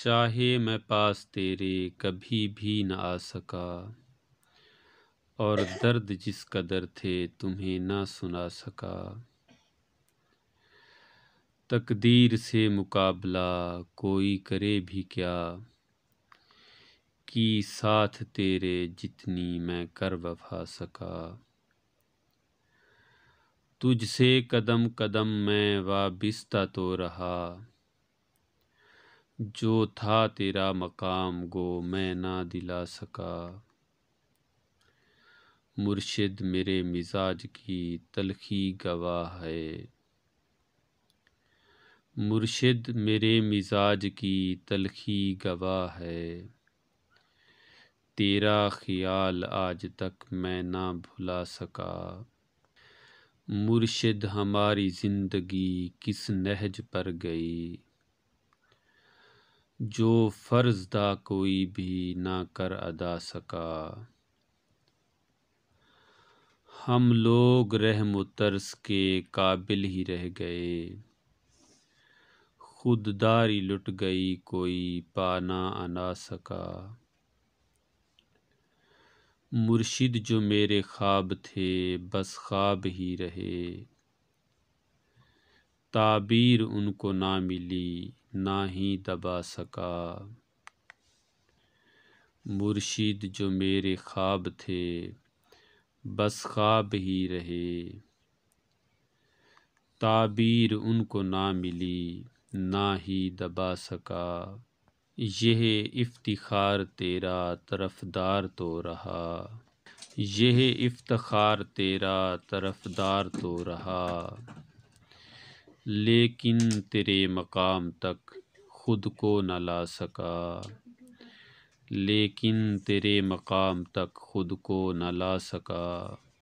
چاہے میں پاس تیرے کبھی بھی نہ آ سکا، اور درد جس قدر تھے تمہیں نہ سنا سکا۔ تقدیر سے مقابلہ کوئی کرے بھی کیا، کی ساتھ تیرے جتنی میں کر وفا سکا۔ تجھ سے قدم قدم میں وابستہ تو رہا، جو تھا تیرا مقام گو میں نہ دلا سکا۔ مرشد میرے مزاج کی تلخی گواہ ہے، مرشد میرے مزاج کی تلخی گواہ ہے۔ تیرا خیال آج تک میں نہ بھلا سکا۔ مرشد ہماری زندگی کس نہج پر گئی، جو فرض تھا کوئی بھی نہ کر ادا سکا۔ ہم لوگ رحم و ترس کے قابل ہی رہ گئے، خودداری لٹ گئی کوئی پا نہ انا سکا۔ مرشد جو میرے خواب تھے بس خواب ہی رہے، تعبیر ان کو نہ ملی نہ ہی دبا سکا۔ مرشد جو میرے خواب تھے بس خواب ہی رہے، تعبیر ان کو نہ ملی نہ ہی دبا سکا۔ یہ افتخار تیرا طرفدار تو رہا، یہ افتخار تیرا طرفدار تو رہا، لیکن تیرے مقام تک خود کو نہ لا سکا، لیکن تیرے مقام تک خود کو نہ لا سکا۔